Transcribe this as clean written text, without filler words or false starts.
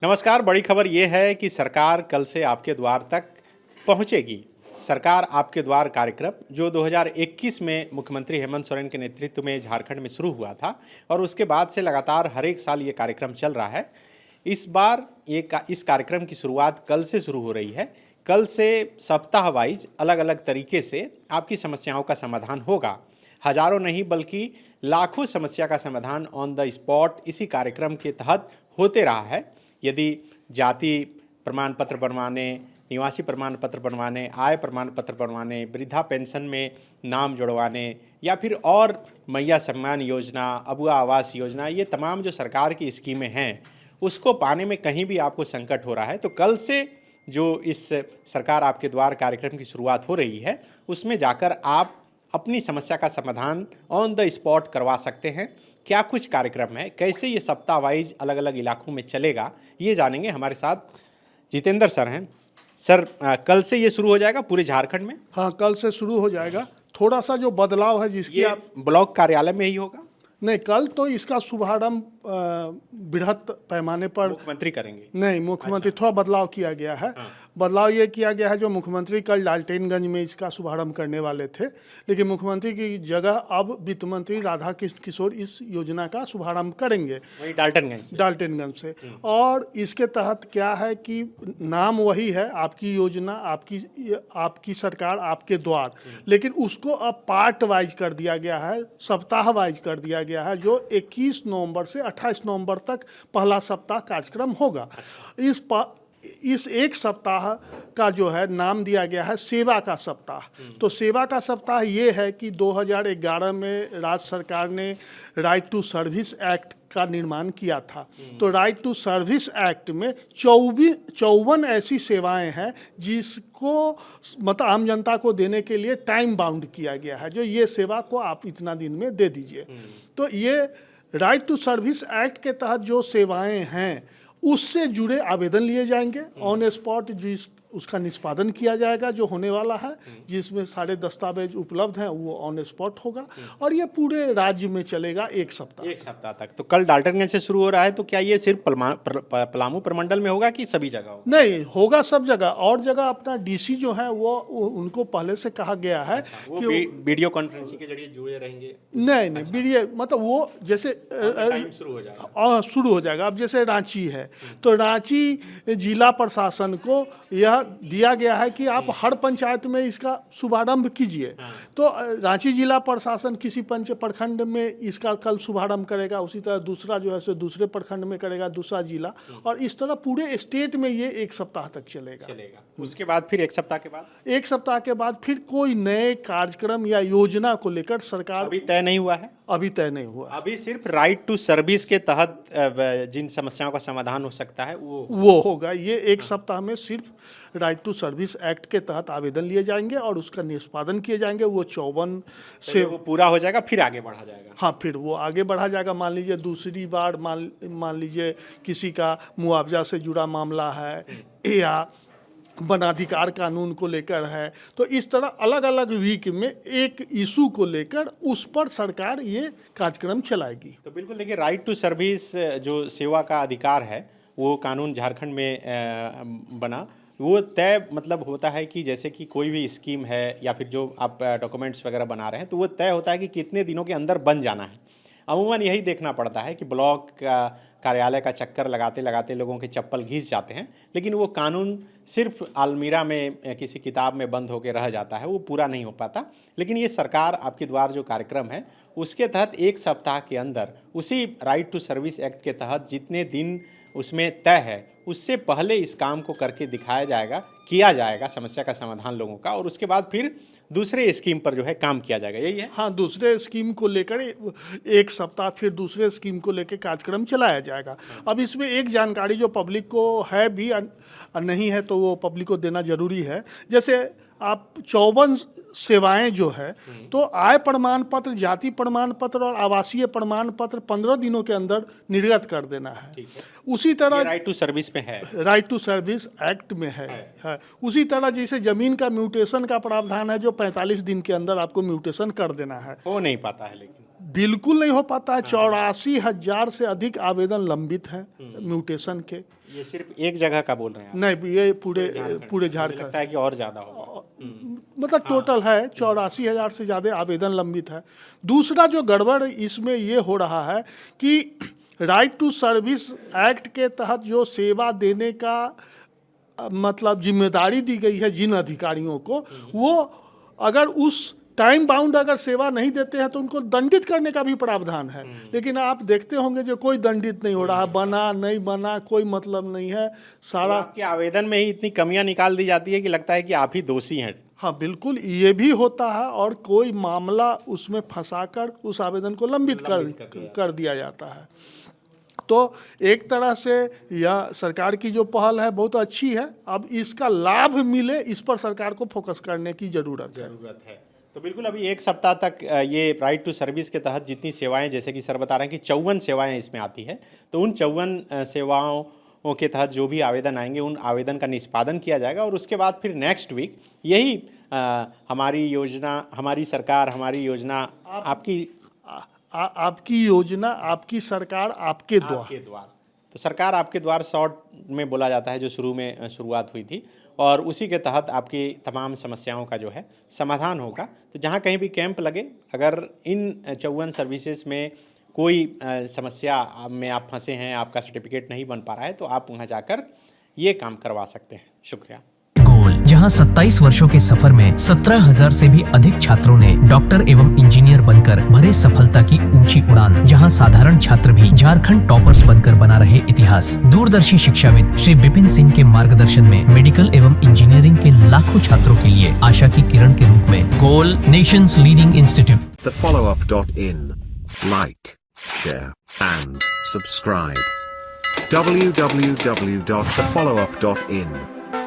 नमस्कार। बड़ी खबर ये है कि सरकार कल से आपके द्वार तक पहुंचेगी। सरकार आपके द्वार कार्यक्रम जो 2021 में मुख्यमंत्री हेमंत सोरेन के नेतृत्व में झारखंड में शुरू हुआ था और उसके बाद से लगातार हर एक साल ये कार्यक्रम चल रहा है। इस बार इस कार्यक्रम की शुरुआत कल से शुरू हो रही है। कल से सप्ताह वाइज अलग अलग तरीके से आपकी समस्याओं का समाधान होगा। हजारों नहीं बल्कि लाखों समस्या का समाधान ऑन द स्पॉट इसी कार्यक्रम के तहत होते रहा है। यदि जाति प्रमाण पत्र बनवाने, निवासी प्रमाण पत्र बनवाने, आय प्रमाण पत्र बनवाने, वृद्धा पेंशन में नाम जुड़वाने या फिर और मैया सम्मान योजना, अबुआ आवास योजना, ये तमाम जो सरकार की स्कीमें हैं उसको पाने में कहीं भी आपको संकट हो रहा है तो कल से जो इस सरकार आपके द्वार कार्यक्रम की शुरुआत हो रही है उसमें जाकर आप अपनी समस्या का समाधान ऑन द स्पॉट करवा सकते हैं। क्या कुछ कार्यक्रम है, कैसे ये सप्ताह वाइज अलग अलग इलाकों में चलेगा, ये जानेंगे। हमारे साथ जितेंद्र सर हैं। सर, कल से ये शुरू हो जाएगा पूरे झारखंड में? हाँ, कल से शुरू हो जाएगा। थोड़ा सा जो बदलाव है जिसकी आप ब्लॉक कार्यालय में ही होगा? नहीं, कल तो इसका शुभारंभ बृहत पैमाने पर मुख्यमंत्री करेंगे। नहीं, मुख्यमंत्री अच्छा। थोड़ा बदलाव किया गया है। हाँ। बदलाव ये किया गया है, जो मुख्यमंत्री कल डाल्टेनगंज में इसका शुभारंभ करने वाले थे, लेकिन मुख्यमंत्री की जगह अब वित्त मंत्री राधा कृष्ण किशोर इस योजना का शुभारंभ करेंगे वही डाल्टेनगंज से। और इसके तहत क्या है कि नाम वही है, आपकी योजना, आपकी सरकार आपके द्वार, लेकिन उसको अब पार्ट वाइज कर दिया गया है, सप्ताह वाइज कर दिया गया है, जो 21 नवंबर से 28 नवंबर तक पहला सप्ताह कार्यक्रम होगा। इस एक सप्ताह का जो है नाम दिया गया है सेवा का सप्ताह। तो सेवा का सप्ताह ये है कि 2011 में राज्य सरकार ने राइट टू सर्विस एक्ट का निर्माण किया था। तो राइट टू सर्विस एक्ट में 54 ऐसी सेवाएं हैं जिसको मतलब आम जनता को देने के लिए टाइम बाउंड किया गया है, जो ये सेवा को आप इतना दिन में दे दीजिए। तो ये राइट टू सर्विस एक्ट के तहत जो सेवाएं हैं उससे जुड़े आवेदन लिए जाएंगे ऑन स्पॉट, उसका निष्पादन किया जाएगा जो होने वाला है, जिसमें सारे दस्तावेज उपलब्ध हैं, वो ऑन स्पॉट होगा और ये पूरे राज्य में चलेगा एक सप्ताह तक। तो कल डाल्टनगंज से शुरू हो रहा है, तो क्या ये सिर्फ पलामू प्रमंडल में होगा कि सभी जगह होगा? नहीं, होगा सब जगह। और जगह अपना डीसी जो है वो उनको पहले से कहा गया है कि वीडियो कॉन्फ्रेंसिंग के जरिए जुड़े रहेंगे। नहीं, वीडियो मतलब वो जैसे शुरू हो जाएगा। अब जैसे रांची है तो रांची जिला प्रशासन को यह दिया गया है कि आप हर पंचायत में इसका शुभारंभ कीजिए। तो रांची जिला प्रशासन किसी प्रखंड में इसका कल शुभारंभ करेगा, उसी तरह दूसरा जो है सो दूसरे प्रखंड में करेगा, दूसरा जिला, और इस तरह पूरे स्टेट में ये एक सप्ताह तक चलेगा। उसके बाद फिर एक सप्ताह के बाद फिर कोई नए कार्यक्रम या योजना को लेकर सरकार अभी तय नहीं हुआ है। अभी सिर्फ राइट टू सर्विस के तहत जिन समस्याओं का समाधान हो सकता है वो होगा। ये एक सप्ताह में सिर्फ राइट टू सर्विस एक्ट के तहत आवेदन लिए जाएंगे और उसका निष्पादन किए जाएंगे। वो 54 से वो पूरा हो जाएगा, फिर आगे बढ़ा जाएगा। हाँ, फिर वो आगे बढ़ा जाएगा। मान लीजिए दूसरी बार मान लीजिए किसी का मुआवजा से जुड़ा मामला है या वनाधिकार कानून को लेकर है, तो इस तरह अलग अलग वीक में एक इशू को लेकर उस पर सरकार ये कार्यक्रम चलाएगी। तो बिल्कुल देखिए, राइट टू सर्विस जो सेवा का अधिकार है वो कानून झारखंड में बना, वो तय मतलब होता है कि जैसे कि कोई भी स्कीम है या फिर जो आप डॉक्यूमेंट्स वगैरह बना रहे हैं तो वो तय होता है कि कितने दिनों के अंदर बन जाना है। अमूमन यही देखना पड़ता है कि ब्लॉक कार्यालय का चक्कर लगाते लगाते लोगों के चप्पल घिस जाते हैं, लेकिन वो कानून सिर्फ अलमीरा में किसी किताब में बंद होकर रह जाता है, वो पूरा नहीं हो पाता। लेकिन ये सरकार आपके द्वार जो कार्यक्रम है उसके तहत एक सप्ताह के अंदर उसी राइट टू सर्विस एक्ट के तहत जितने दिन उसमें तय है उससे पहले इस काम को करके दिखाया जाएगा, किया जाएगा समस्या का समाधान लोगों का, और उसके बाद फिर दूसरे स्कीम पर जो है काम किया जाएगा। यही है। हाँ, दूसरे स्कीम को लेकर एक सप्ताह फिर दूसरे स्कीम को लेकर कार्यक्रम चलाया जाएगा। अब इसमें एक जानकारी जो पब्लिक को है भी नहीं है तो वो पब्लिक को देना जरूरी है। जैसे आप 54 सेवाएं जो है, तो आय प्रमाण पत्र, जाति प्रमाण पत्र और आवासीय प्रमाण पत्र 15 दिनों के अंदर निर्गत कर देना है। उसी तरह राइट टू सर्विस में है, राइट टू सर्विस एक्ट में है। उसी तरह जैसे जमीन का म्यूटेशन का प्रावधान है जो 45 दिन के अंदर आपको म्यूटेशन कर देना है। हो नहीं पाता है, लेकिन बिल्कुल नहीं हो पाता है। 84,000 से अधिक आवेदन लंबित हैं म्यूटेशन के। ये सिर्फ एक जगह का बोल रहे हैं आप? नहीं, ये पूरे मुझे झारखंड, लगता है कि और ज़्यादा होगा। मतलब टोटल है 84,000 से ज़्यादा आवेदन लंबित है। दूसरा जो गड़बड़ इसमें ये हो रहा है कि राइट टू सर्विस एक्ट के तहत जो सेवा देने का मतलब जिम्मेदारी दी गई है जिन अधिकारियों को, वो अगर उस टाइम बाउंड अगर सेवा नहीं देते हैं तो उनको दंडित करने का भी प्रावधान है। लेकिन आप देखते होंगे जो कोई दंडित नहीं हो रहा है, बना नहीं बना कोई मतलब नहीं है सारा। आपके आवेदन में ही इतनी कमियां निकाल दी जाती है कि लगता है कि आप ही दोषी हैं। हाँ बिल्कुल, ये भी होता है और कोई मामला उसमें फंसाकर उस आवेदन को लंबित कर दिया जाता है। तो एक तरह से यह सरकार की जो पहल है बहुत अच्छी है। अब इसका लाभ मिले इस पर सरकार को फोकस करने की ज़रूरत है। तो बिल्कुल अभी एक सप्ताह तक ये राइट टू सर्विस के तहत जितनी सेवाएं, जैसे कि सर बता रहे हैं कि 54 सेवाएं इसमें आती है, तो उन 54 सेवाओं के तहत जो भी आवेदन आएंगे उन आवेदन का निष्पादन किया जाएगा और उसके बाद फिर नेक्स्ट वीक यही हमारी योजना, हमारी सरकार, हमारी योजना, आपकी योजना, आपकी सरकार, आपके द्वार। तो सरकार आपके द्वार शॉर्ट में बोला जाता है, जो शुरू में शुरुआत हुई थी, और उसी के तहत आपकी तमाम समस्याओं का जो है समाधान होगा। तो जहाँ कहीं भी कैंप लगे, अगर इन 54 सर्विसेज में कोई समस्या में आप फंसे हैं, आपका सर्टिफिकेट नहीं बन पा रहा है, तो आप वहाँ जाकर ये काम करवा सकते हैं। शुक्रिया। गोल, जहां 27 वर्षों के सफर में 17,000 से भी अधिक छात्रों ने डॉक्टर एवं इंजीनियर बनकर भरे सफलता की ऊंची उड़ान, जहां साधारण छात्र भी झारखंड टॉपर्स बनकर बना रहे इतिहास। दूरदर्शी शिक्षाविद श्री विपिन सिंह के मार्गदर्शन में मेडिकल एवं इंजीनियरिंग के लाखों छात्रों के लिए आशा की किरण के रूप में गोल, nation's leading institute. TheFollowUp.in. Like, share and subscribe. www.thefollowup.in